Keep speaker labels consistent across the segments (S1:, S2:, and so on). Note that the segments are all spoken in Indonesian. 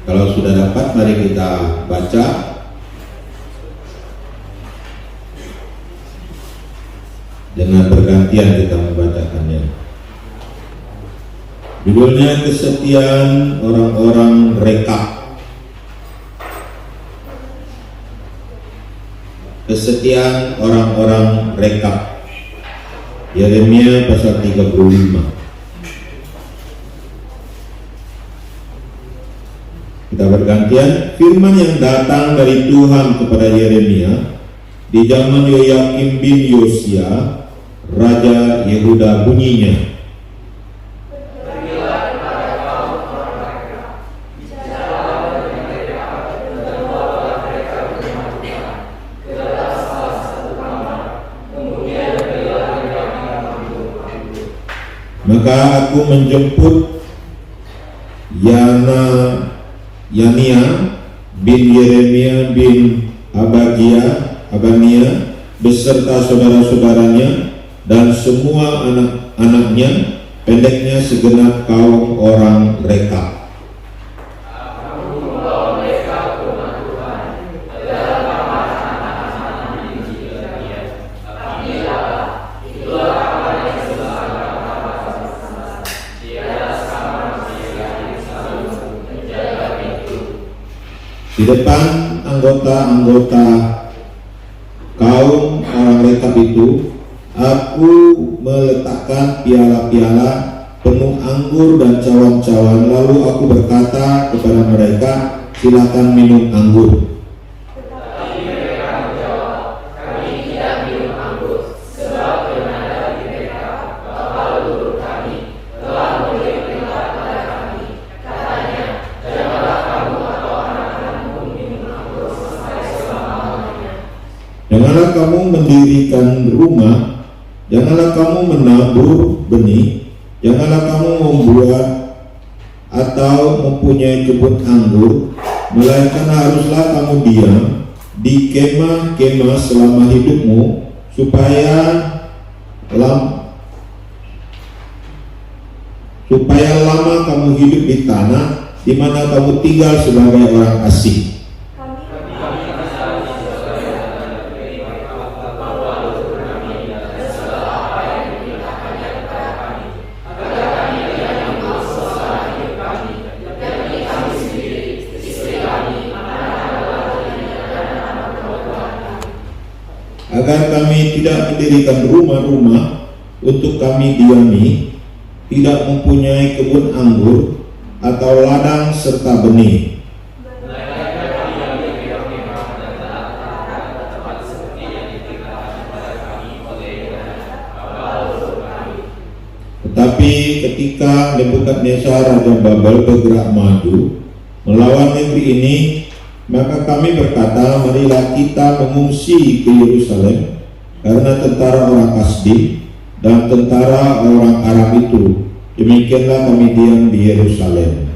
S1: Kalau sudah dapat, mari kita baca. Dengan bergantian kita membacakannya. Judulnya Kesetiaan Orang-orang Rekab. Kesetiaan orang-orang rekab. Yeremia pasal 35. Kita bergantian. Firman yang datang dari Tuhan kepada Yeremia di zaman Yoyakim bin Yosia Raja Yehuda bunyinya, maka aku menjemput Yania bin Yeremia bin Abania beserta saudara-saudaranya dan semua anak-anaknya, pendeknya segenap kaum orang rekab. Di depan anggota-anggota kaum orang rekab itu, aku meletakkan piala-piala penuh anggur dan cawan-cawan. Lalu aku berkata kepada mereka, silakan minum anggur.
S2: Tetapi mereka menjawab, kami tidak minum anggur, sebab bernada di mereka, bapak leluhur kami telah memberi perintah pada kami. Katanya, janganlah kamu atau anak-anakmu minum anggur sampai selama-lamanya.
S1: Janganlah kamu mendirikan rumah, janganlah kamu menabur benih, janganlah kamu membuat atau mempunyai kebun anggur, melainkan haruslah kamu diam di kemah-kemah selama hidupmu, supaya lama kamu hidup di tanah di mana kamu tinggal sebagai orang asing. Agar kami tidak mendirikan rumah-rumah untuk kami diami, tidak mempunyai kebun anggur atau ladang serta benih. Tetapi ketika Nebukadnezar Raja Babel bergerak maju melawan negeri ini, maka kami berkata, marilah kita mengungsi ke Yerusalem, karena tentara orang Kasdi dan tentara orang Aram itu. Demikianlah kami diam di Yerusalem.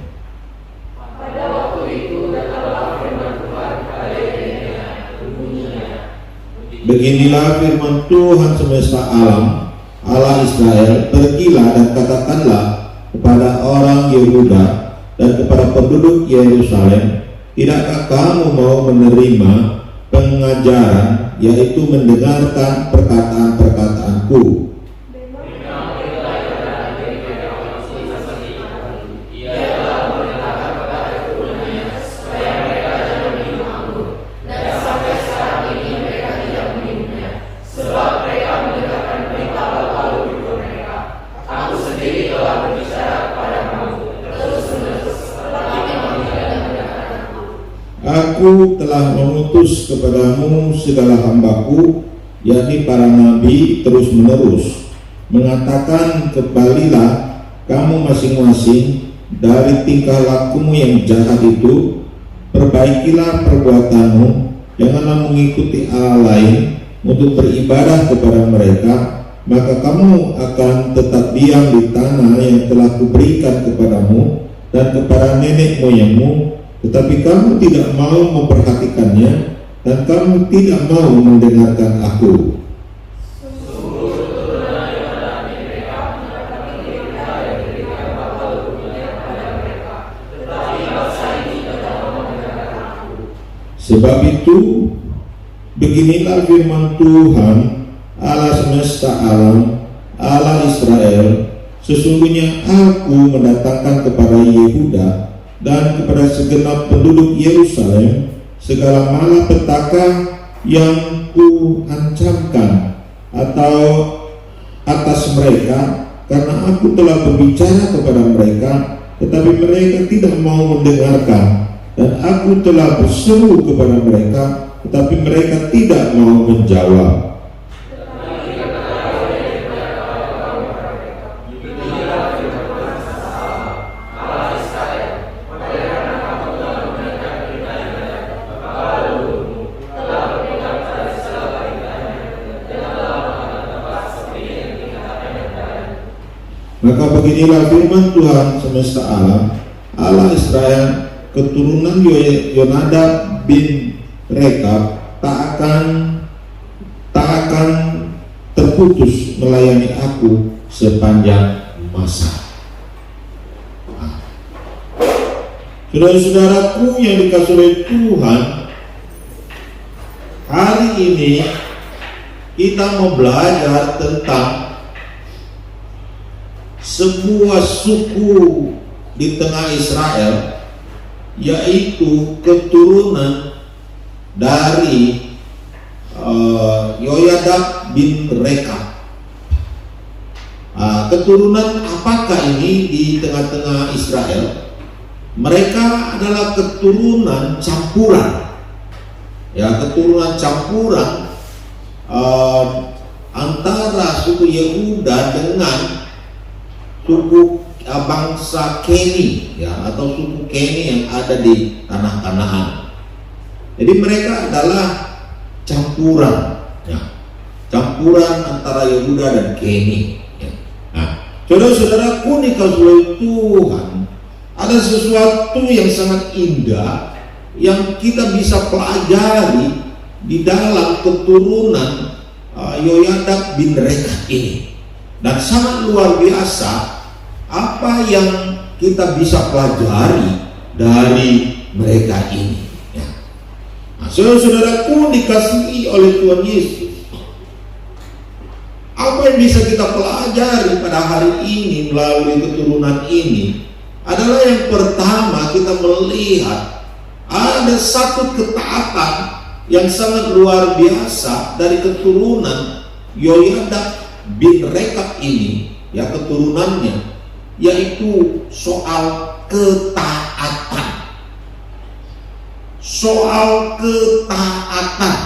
S2: Pada waktu itu datanglah firman Tuhan kepada Yeremia, bunyinya,
S1: beginilah firman Tuhan semesta alam, Allah Israel, pergilah dan katakanlah kepada orang Yehuda dan kepada penduduk Yerusalem, tidakkah kamu mau menerima pengajaran, yaitu mendengarkan perkataan-perkataanku? Aku telah mengutus kepadamu segala hambaku, yakni para nabi terus menerus, mengatakan, kembalilah kamu masing-masing dari tingkah lakumu yang jahat itu, perbaikilah perbuatanmu, janganlah mengikuti Allah lain untuk beribadah kepada mereka, maka kamu akan tetap diam di tanah yang telah kuberikan kepadamu dan kepada nenek moyangmu. Tetapi kamu tidak mau memperhatikannya, dan kamu tidak mau mendengarkan aku. Sebab itu, beginilah firman Tuhan Allah semesta alam, Allah Israel, sesungguhnya aku mendatangkan kepada Yehuda dan kepada segenap penduduk Yerusalem segala malapetaka yang ku ancamkan atau atas mereka, karena aku telah berbicara kepada mereka, tetapi mereka tidak mau mendengarkan, dan aku telah berseru kepada mereka, tetapi mereka tidak mau menjawab. Maka beginilah firman Tuhan semesta alam, Allah Israel, keturunan Yonadab bin Rekab tak akan terputus melayani aku sepanjang masa. Saudara-saudaraku yang dikasihi oleh Tuhan, hari ini kita mau belajar tentang sebuah suku di tengah Israel, yaitu keturunan dari Yoyadab bin Rekab. Keturunan apakah ini di tengah-tengah Israel? Mereka adalah keturunan campuran, keturunan campuran antara suku Yehuda dengan suku bangsa Keni, atau suku Keni yang ada di tanah Kanaan. Jadi mereka adalah campuran, campuran antara Yehuda dan Keni. Saudara-saudaraku dikasihi oleh Tuhan, ada sesuatu yang sangat indah yang kita bisa pelajari di dalam keturunan Yoyadab bin Rekab ini. Dan sangat luar biasa apa yang kita bisa pelajari dari mereka ini. Saudara-saudaraku dikasihi oleh Tuhan Yesus, apa yang bisa kita pelajari pada hari ini melalui keturunan ini adalah yang pertama, kita melihat ada satu ketaatan yang sangat luar biasa dari keturunan Yoyadab bin Rekab ini, keturunannya, yaitu soal ketaatan. Soal ketaatan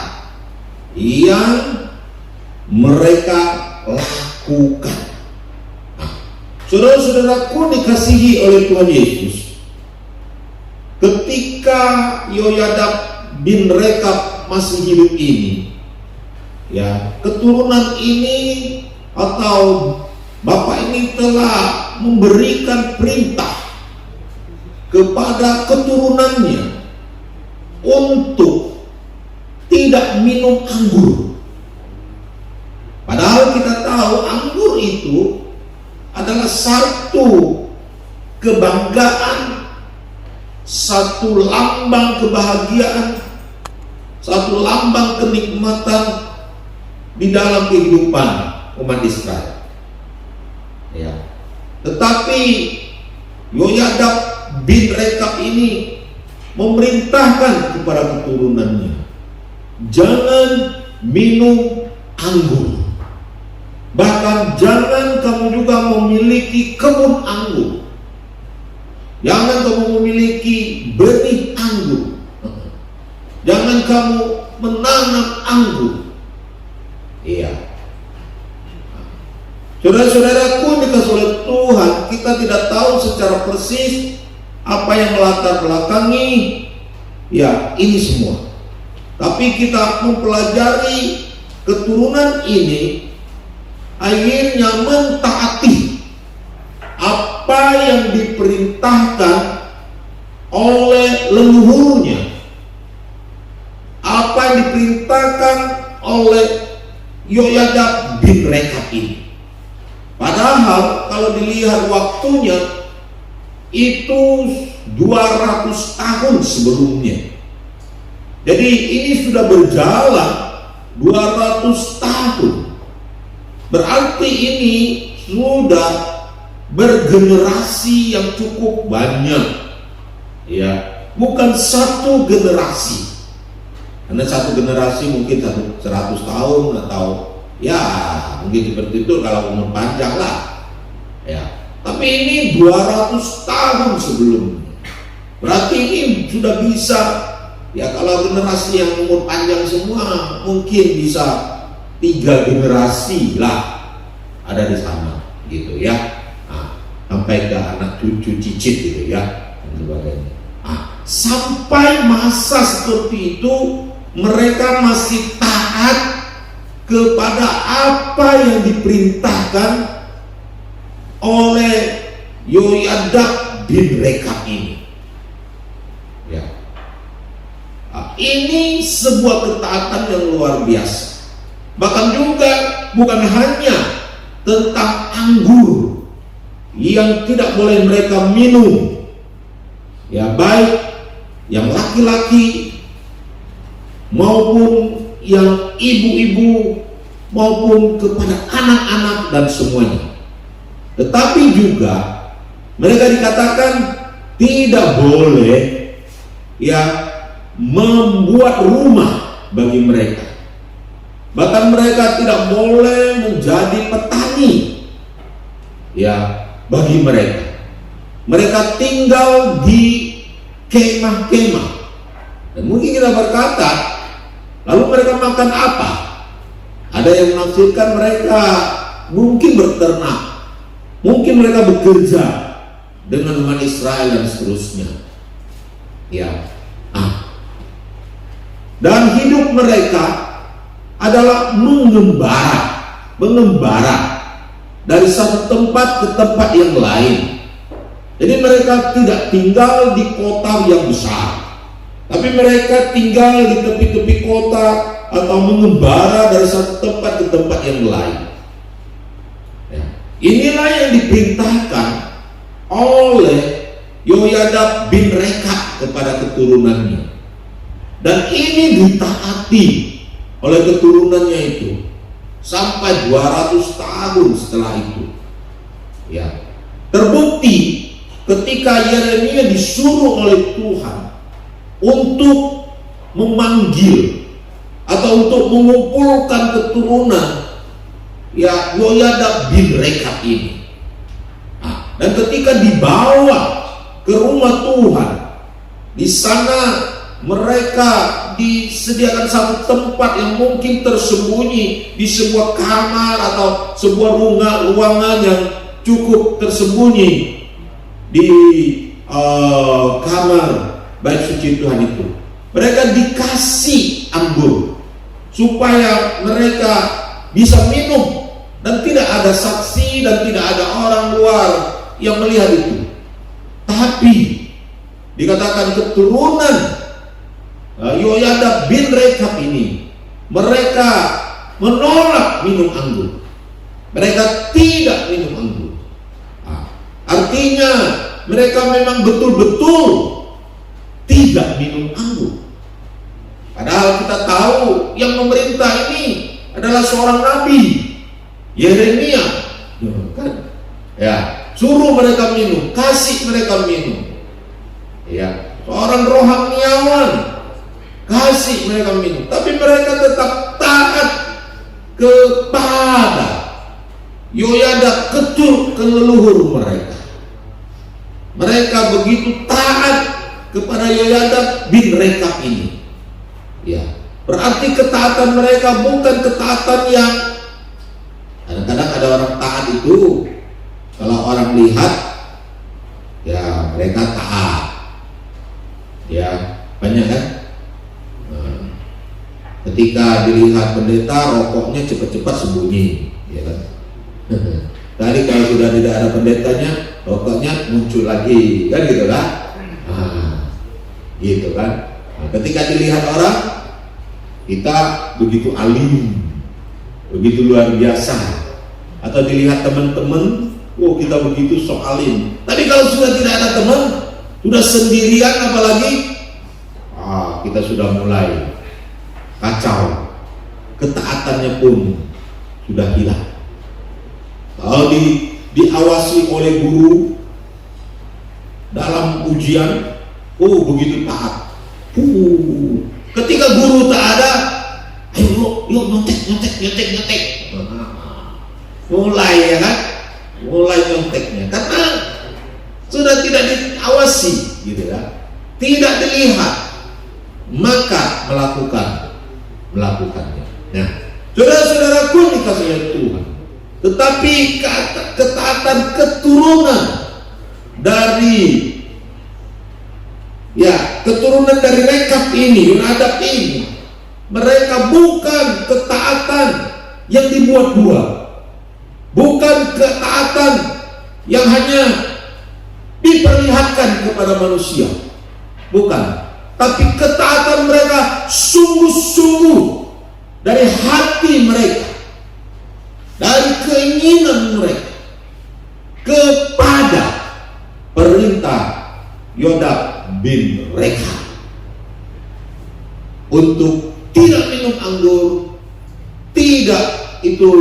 S1: yang mereka lakukan. Saudara-saudaraku dikasihi oleh Tuhan Yesus, ketika Yoyadab bin Rekab masih hidup ini, keturunan ini atau bapak ini telah memberikan perintah kepada keturunannya untuk tidak minum anggur. Padahal kita tahu anggur itu adalah satu kebanggaan, satu lambang kebahagiaan, satu lambang kenikmatan di dalam kehidupan umat Israel. Tetapi Yoyadab bin Rekab ini memerintahkan kepada keturunannya, jangan minum anggur, bahkan jangan kamu juga memiliki kebun anggur, jangan kamu memiliki benih anggur, jangan kamu menanam anggur. Saudara-saudaraku dikasihi oleh Tuhan, kita tidak tahu secara persis apa yang melatar belakangi ini semua. Tapi kita mempelajari keturunan ini akhirnya mentaati apa yang diperintahkan oleh leluhurnya, apa yang diperintahkan oleh Yoyadab bin Rekab ini. Padahal kalau dilihat waktunya itu 200 tahun sebelumnya. Jadi ini sudah berjalan 200 tahun. Berarti ini sudah bergenerasi yang cukup banyak. Ya, bukan satu generasi. Karena satu generasi mungkin 100 tahun atau ya mungkin seperti itu kalau umur panjang lah. Ya, tapi ini 200 tahun sebelumnya. Berarti ini sudah bisa, ya kalau generasi yang umur panjang semua mungkin bisa 3 generasi lah ada di sana gitu ya. Nah, sampai ke anak cucu cicit gitu ya dan sebagainya. Nah, sampai masa seperti itu mereka masih taat kepada apa yang diperintahkan oleh Yoyadak bin Rekab ini. Ya. Nah, ini sebuah ketaatan yang luar biasa. Bahkan juga bukan hanya tentang anggur yang tidak boleh mereka minum. Ya, baik yang laki-laki maupun yang ibu-ibu maupun kepada anak-anak dan semuanya. Tetapi juga mereka dikatakan tidak boleh ya membuat rumah bagi mereka. Bahkan mereka tidak boleh menjadi petani ya bagi mereka. Mereka tinggal di kemah-kemah. Dan mungkin kita berkata, lalu mereka makan apa? Ada yang menafsirkan mereka mungkin berternak, mungkin mereka bekerja dengan umat Israel dan seterusnya. Ya, dan hidup mereka adalah mengembara dari satu tempat ke tempat yang lain. Jadi mereka tidak tinggal di kota yang besar, tapi mereka tinggal di tepi-tepi kota atau mengembara dari satu tempat ke tempat yang lain. Ya. Inilah yang diperintahkan oleh Yoyadak bin Rekab kepada keturunannya. Dan ini ditaati oleh keturunannya itu sampai 200 tahun setelah itu. Ya. Terbukti ketika Yeremia disuruh oleh Tuhan untuk memanggil atau untuk mengumpulkan keturunan ya Yoyadak bin Rekab ini. Nah, dan ketika dibawa ke rumah Tuhan, di sana mereka disediakan satu tempat yang mungkin tersembunyi di sebuah kamar atau sebuah ruangan yang cukup tersembunyi di kamar bait suci Tuhan itu. Mereka dikasih anggur supaya mereka bisa minum dan tidak ada saksi dan tidak ada orang luar yang melihat itu. Tapi dikatakan keturunan Yoyadak bin Rekab ini mereka menolak minum anggur. Mereka tidak minum anggur. Artinya mereka memang betul-betul tidak minum anggur. Padahal kita tahu yang memerintah ini adalah seorang nabi, Yeremia, kan? Ya, suruh mereka minum, kasih mereka minum. Ya, seorang rohaniawan, kasih mereka minum. Tapi mereka tetap taat kepada Yoyadak ketur leluhur mereka. Mereka begitu taat kepada Yoyadak bin Rekab ini. Ya, berarti ketaatan mereka bukan ketaatan yang kadang-kadang ada orang taat itu kalau orang lihat ya mereka taat. Ya, banyak kan? Ketika dilihat pendeta rokoknya cepat-cepat sembunyi, ya kan? Tadi kalau sudah tidak ada pendetanya, rokoknya muncul lagi, kan gitu kan? Gitu kan? Nah, ketika dilihat orang, kita begitu alim, begitu luar biasa. Atau dilihat teman-teman, kita begitu sok alim. Tapi kalau sudah tidak ada teman, sudah sendirian apalagi, kita sudah mulai kacau, ketaatannya pun sudah hilang. Kalau diawasi oleh guru dalam ujian, begitu taat. Ketika guru tak ada, ayo yuk nyontek. Mulai ya kan, mulai nyonteknya karena sudah tidak diawasi, gitu ya, tidak dilihat, maka melakukannya. Nah, saudara-saudaraku dikasihi oleh Tuhan, tetapi ketaatan keturunan dari Rekab ini, Yonadab ini, mereka bukan ketaatan yang dibuat-buat, bukan ketaatan yang hanya diperlihatkan kepada manusia, bukan, tapi ketaatan mereka sungguh-sungguh dari hati mereka, dari keinginan mereka kepada perintah Yonadab bin Rekab untuk tidak minum anggur, tidak itu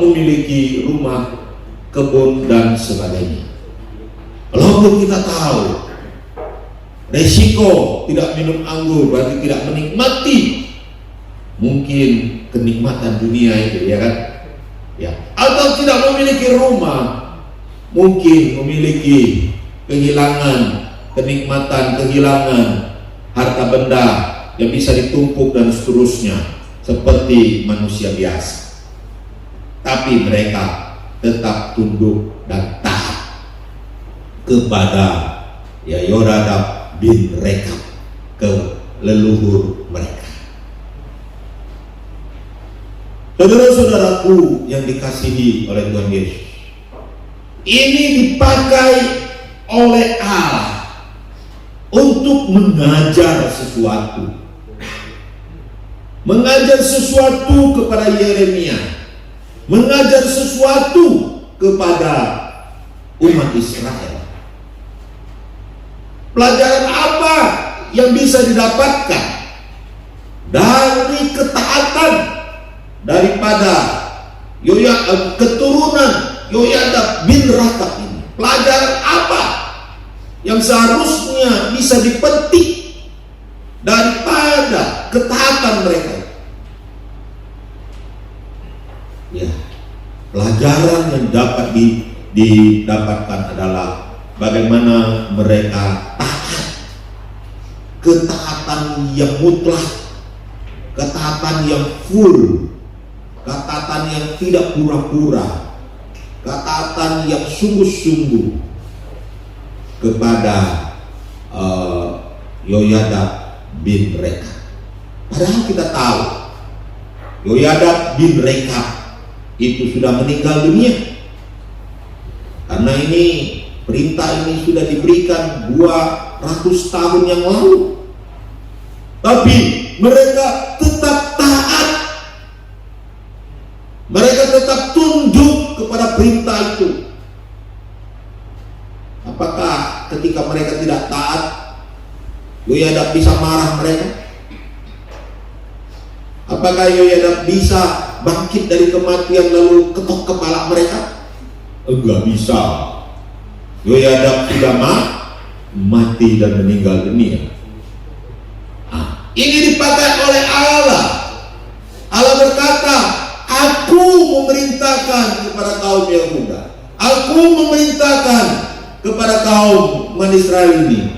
S1: memiliki rumah, kebun dan sebagainya. Walaupun kita tahu resiko tidak minum anggur berarti tidak menikmati mungkin kenikmatan dunia itu, ya kan? Ya. Atau tidak memiliki rumah, mungkin memiliki kehilangan harta benda yang bisa ditumpuk dan seterusnya seperti manusia biasa. Tapi mereka tetap tunduk dan taat kepada Yonadab bin Rekab, ke leluhur mereka. Saudara-saudaraku yang dikasihi oleh Tuhan Yesus, ini dipakai oleh Allah untuk mengajar sesuatu kepada Yeremia, mengajar sesuatu kepada umat Israel. Pelajaran apa yang bisa didapatkan dari ketaatan daripada keturunan Yonadab bin Rekab ini? Pelajaran apa yang seharusnya bisa dipetik daripada ketaatan mereka? Ya, pelajaran yang dapat didapatkan adalah bagaimana mereka taat, ketaatan yang mutlak, ketaatan yang full, ketaatan yang tidak pura-pura, ketaatan yang sungguh-sungguh kepada Yonadab bin Rekab. Padahal kita tahu Yonadab bin Rekab itu sudah meninggal dunia, karena ini perintah ini sudah diberikan 200 tahun yang lalu. Tapi mereka tetap taat, mereka tetap tunduk kepada perintah itu. Apakah ketika mereka tidak taat, Yonadab bisa marah mereka? Apakah Yonadab bisa bangkit dari kematian lalu ketok kepala mereka? Enggak bisa. Yonadab sudah mati dan meninggal dunia. Ini dipakai oleh Allah. Allah berkata, aku memerintahkan kepada kaum Yehuda, aku memerintahkan kepada kaum Israel ini.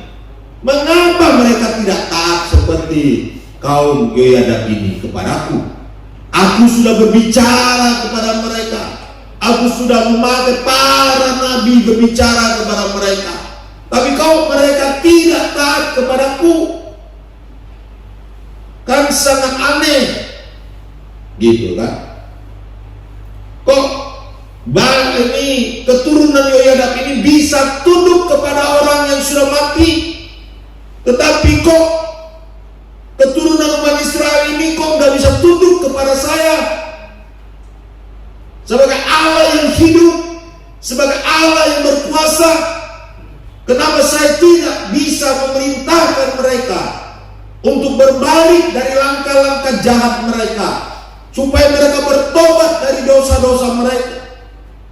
S1: Mengapa mereka tidak taat seperti kaum Yonadab ini kepadaku? Aku sudah berbicara kepada mereka, aku sudah memakai para nabi berbicara kepada mereka, tapi kaum mereka tidak taat kepadaku. Kan sangat aneh, gitu kan? Kok ini keturunan Yonadab ini bisa tunduk kepada orang yang sudah mati, tetapi kok keturunan umat Israel ini kok nggak bisa tunduk kepada saya sebagai Allah yang hidup, sebagai Allah yang berkuasa? Kenapa saya tidak bisa memerintahkan mereka untuk berbalik dari langkah-langkah jahat mereka, supaya mereka bertobat dari dosa-dosa mereka.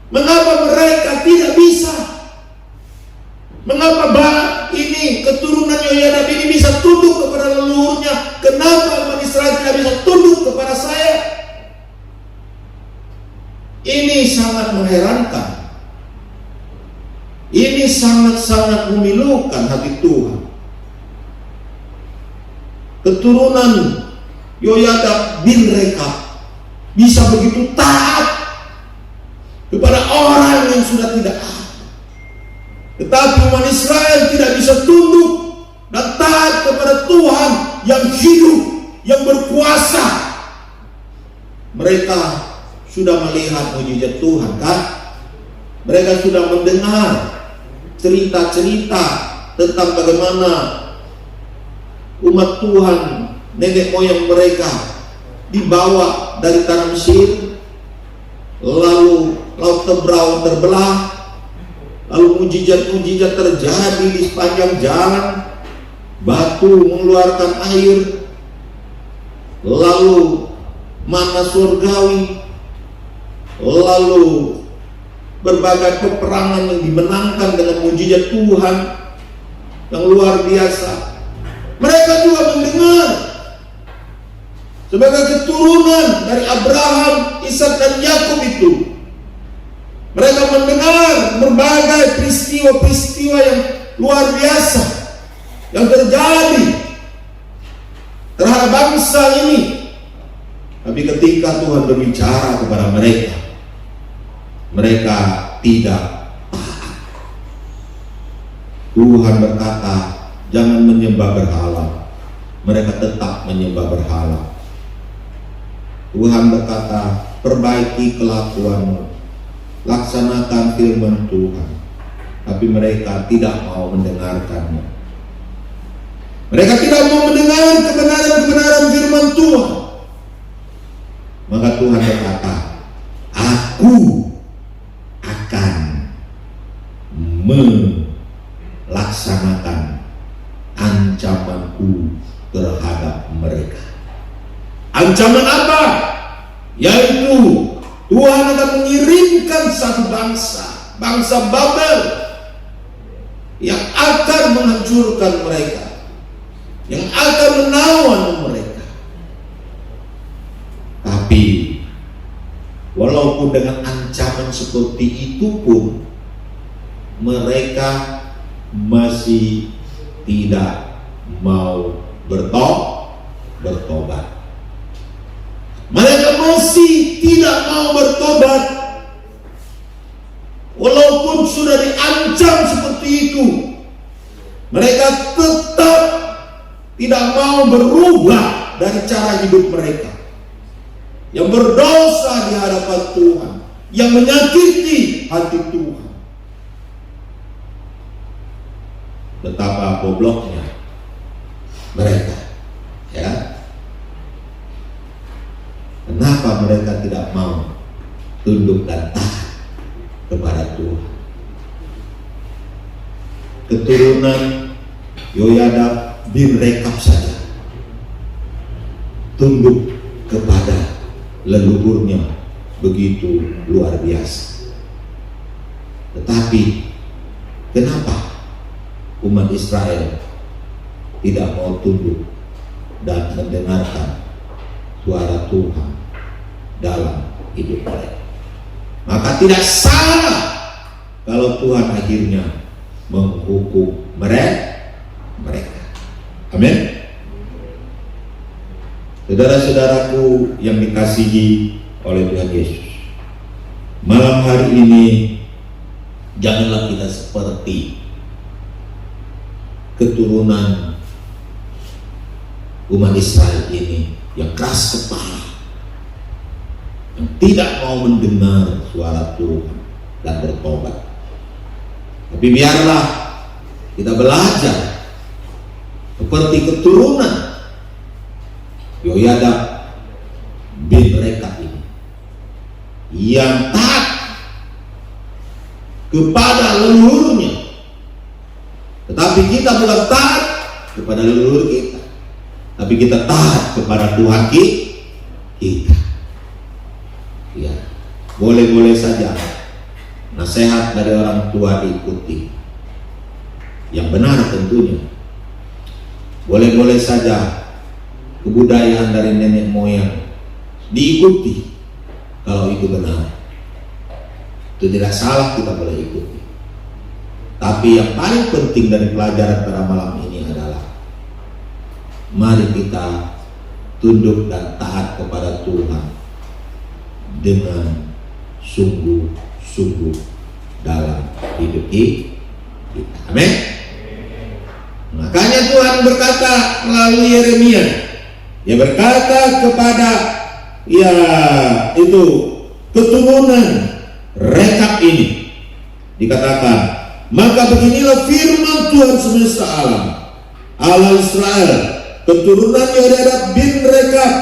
S1: Mengapa mereka tidak bisa? Mengapa ini keturunan Yoyadab ini bisa tunduk kepada leluhurnya? Kenapa umat Israel tidak bisa tunduk kepada saya? Ini sangat mengherankan. Ini sangat-sangat memilukan hati Tuhan. Keturunan Yoyadab bin Rekab bisa begitu taat kepada orang yang sudah tidak ada. Tetapi umat Israel tidak bisa tunduk dan taat kepada Tuhan yang hidup, yang berkuasa. Mereka sudah melihat mujizat Tuhan, kan? Mereka sudah mendengar cerita-cerita tentang bagaimana umat Tuhan, nenek moyang mereka dibawa dari tanah Mesir, lalu laut Tebrau terbelah, lalu mujizat-mujizat terjadi di sepanjang jalan, batu mengeluarkan air, lalu mana surgawi, lalu berbagai peperangan yang dimenangkan dengan mujizat Tuhan yang luar biasa. Mereka juga mendengar sebagai keturunan dari Abraham, Ishak dan Yakub itu. Mereka mendengar berbagai peristiwa-peristiwa yang luar biasa yang terjadi terhadap bangsa ini. Tapi ketika Tuhan berbicara kepada mereka, mereka tidak taat. Tuhan berkata, jangan menyembah berhala. Mereka tetap menyembah berhala. Tuhan berkata, perbaiki kelakuanmu, laksanakan firman Tuhan. Tapi mereka tidak mau mendengarkannya. Mereka tidak mau mendengar kebenaran-kebenaran firman Tuhan. Maka Tuhan berkata, aku akan melaksanakan ancamanku terhadap mereka. Ancaman apa? Yaitu Tuhan akan mengirimkan satu bangsa, bangsa Babel, yang akan menghancurkan mereka, yang akan menawan mereka. Tapi walaupun dengan ancaman seperti itu pun, mereka masih tidak mau bertobat. Mereka masih tidak mau bertobat. Walaupun sudah diancam seperti itu, mereka tetap tidak mau berubah dari cara hidup mereka yang berdosa di hadapan Tuhan, yang menyakiti hati Tuhan. Betapa gobloknya mereka, ya. Kenapa mereka tidak mau tunduk dan taat kepada Tuhan? Keturunan Yoyadab bin Rekab saja tunduk kepada leluhurnya begitu luar biasa. Tetapi kenapa umat Israel tidak mau tunduk dan mendengarkan suara Tuhan dalam hidup mereka? Maka tidak salah kalau Tuhan akhirnya menghukum mereka. Amin. Saudara-saudaraku yang dikasihi oleh Tuhan Yesus, malam hari ini janganlah kita seperti keturunan umat Israel ini yang keras kepala, yang tidak mau mendengar suara Tuhan dan bertobat. Tapi biarlah kita belajar seperti keturunan Yoyadab bin Rekab ini, yang taat kepada leluhurnya. Tetapi kita bukan taat kepada leluhur kita. tapi kita taat kepada Tuhan kita. Ya, boleh-boleh saja nasihat dari orang tua diikuti, yang benar tentunya. Boleh-boleh saja kebudayaan dari nenek moyang diikuti kalau itu benar. Itu tidak salah, kita boleh ikuti. Tapi yang paling penting dari pelajaran pada malam ini adalah mari kita tunduk dan taat kepada Tuhan dengan sungguh-sungguh dalam hidup kita. Amin. Makanya Tuhan berkata melalui Yeremia, dia berkata kepada itu keturunan Rekab ini, dikatakan, maka beginilah firman Tuhan semesta alam, Allah Israel, keturunan Yehoiada bin Rekab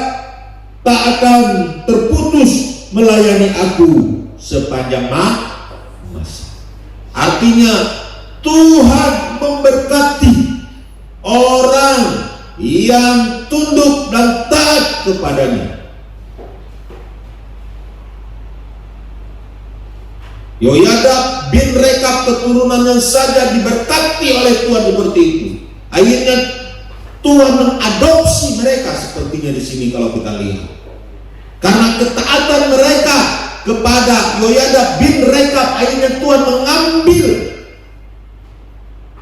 S1: tak akan terputus melayani aku sepanjang masa. Artinya Tuhan memberkati orang yang tunduk dan taat kepadanya. Yehoiada bin Rekab keturunannya saja diberkati oleh Tuhan seperti itu. Akhirnya Tuhan mengadopsi mereka sepertinya di sini kalau kita lihat. Karena ketaatan mereka kepada Yehoiada bin Rekab, akhirnya Tuhan mengambil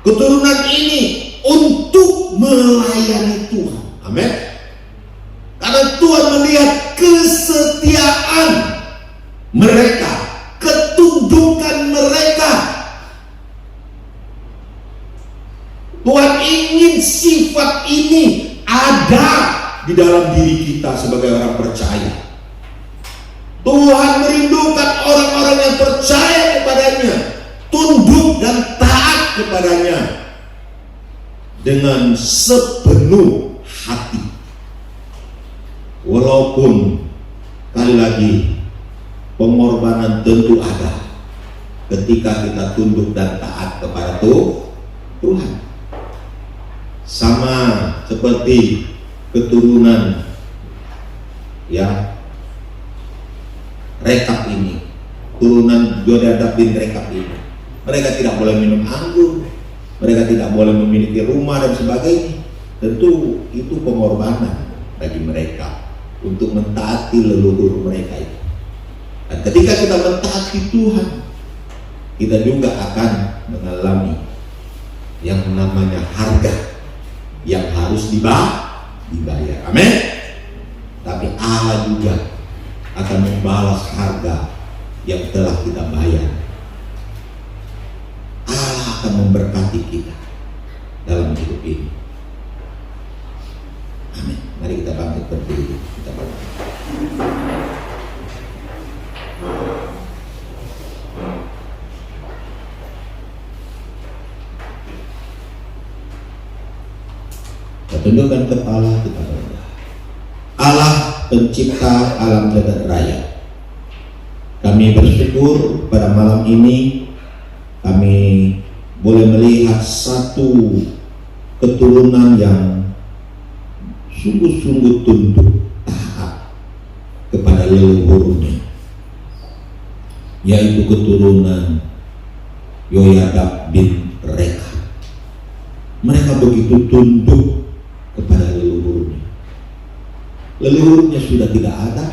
S1: keturunan ini untuk melayani Tuhan. Amin. Karena Tuhan melihat kesetiaan mereka, ketundukan mereka. Tuhan ingin sifat ini ada di dalam diri kita sebagai orang percaya. Tuhan merindukan orang-orang yang percaya kepadanya, tunduk dan taat kepadanya dengan sepenuh hati. Walaupun kali lagi pengorbanan tentu ada ketika kita tunduk dan taat kepada Tuhan. Sama seperti keturunan Rekab ini, turunan Yehoiada bin Rekab ini. Mereka tidak boleh minum anggur, mereka tidak boleh memiliki rumah dan sebagainya. Tentu itu pengorbanan bagi mereka untuk mentaati leluhur mereka itu. Dan ketika kita mentaati Tuhan, kita juga akan mengalami yang namanya harga yang harus dibayar. Amin. Tapi Allah juga akan membalas harga yang telah kita bayar. Allah akan memberkati kita dalam hidup ini. Amin. Mari kita bangkit berdiri, kita berdoa. Tundukkan kepala kita berdoa. Allah pencipta alam jagat raya, kami bersyukur pada malam ini kami boleh melihat satu keturunan yang sungguh-sungguh tunduk taat kepada leluhurnya, yaitu keturunan Yehoiada bin Rekab. Mereka begitu tunduk kepada leluhurnya. Leluhurnya sudah tidak ada,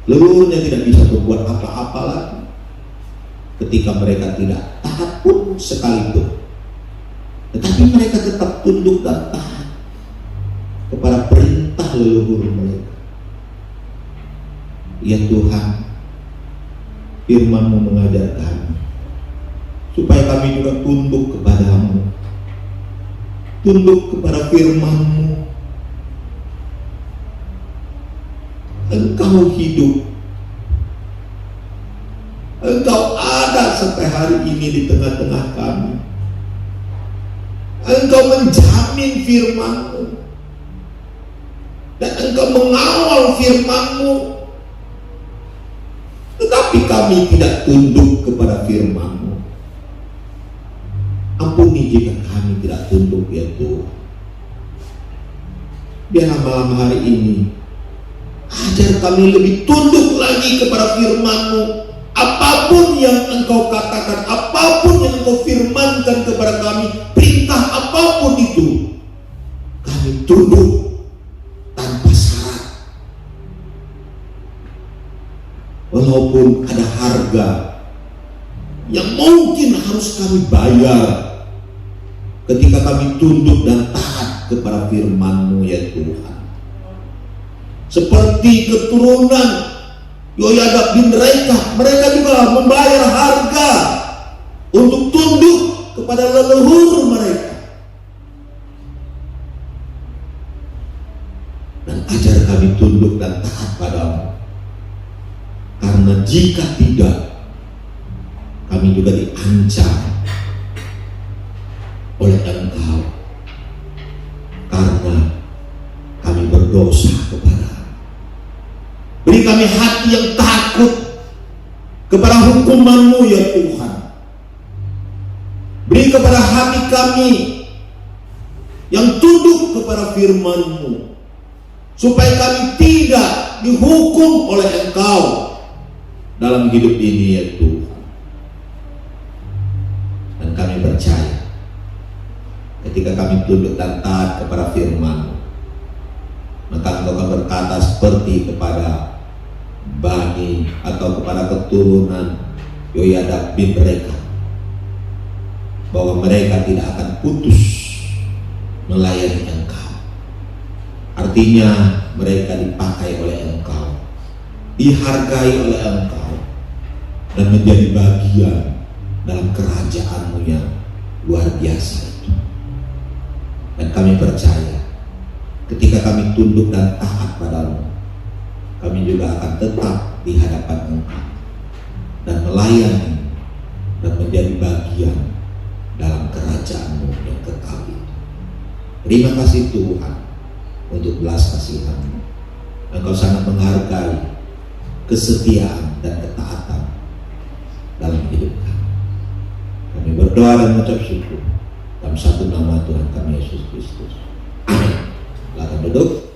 S1: leluhurnya tidak bisa berbuat apa-apa lagi. Ketika mereka tidak taat pun sekalipun, tetapi mereka tetap tunduk dan taat kepada perintah leluhur mereka. Ya Tuhan, firman-Mu mengajar kami supaya kami juga tunduk kepada-Mu, tunduk kepada firman-Mu. Engkau hidup, Engkau ada sampai hari ini di tengah-tengah kami. Engkau menjamin firman-Mu dan Engkau mengawal firman-Mu, tetapi kami tidak tunduk kepada firman-Mu. Ampuni jika kami tidak tunduk, ya Tuhan. biarlah malam hari ini ajar kami lebih tunduk lagi kepada firman-Mu. Apapun yang Engkau katakan, apapun yang Engkau firmankan kepada kami, perintah apapun itu, kami tunduk tanpa syarat. Walaupun ada harga yang mungkin harus kami bayar ketika kami tunduk dan taat kepada firman-Mu ya Tuhan. Seperti keturunan Yoyada bin Rekab, mereka juga membayar harga untuk tunduk kepada leluhur mereka. Dan ajar kami tunduk dan taat padamu. Karena jika tidak, kami juga diancam oleh Engkau. Karena kami berdosa kepada. Beri kami hati yang takut kepada hukuman-Mu ya Tuhan. Beri kepada hati kami yang tunduk kepada firman-Mu, supaya kami tidak dihukum oleh Engkau dalam hidup ini ya Tuhan. Dan kami percaya ketika kami tunduk dan taat kepada firman-Mu, maka Engkau akan berkata seperti kepada Bani atau kepada keturunan Yoyada bin Rekab, bahwa mereka tidak akan putus melayani Engkau. Artinya mereka dipakai oleh Engkau, dihargai oleh Engkau, dan menjadi bagian dalam kerajaan-Mu yang luar biasa itu. Dan kami percaya ketika kami tunduk dan taat padamu, kami juga akan tetap di hadapan Engkau dan melayani dan menjadi bagian dalam kerajaan-Mu yang kekal itu. Terima kasih Tuhan untuk belas kasihan-Mu. Engkau sangat menghargai kesetiaan dan ketaatan dalam hidup kami. Kami berdoa dan mengucap syukur dalam satu nama Tuhan kami Yesus Kristus. Amin. Silakan duduk.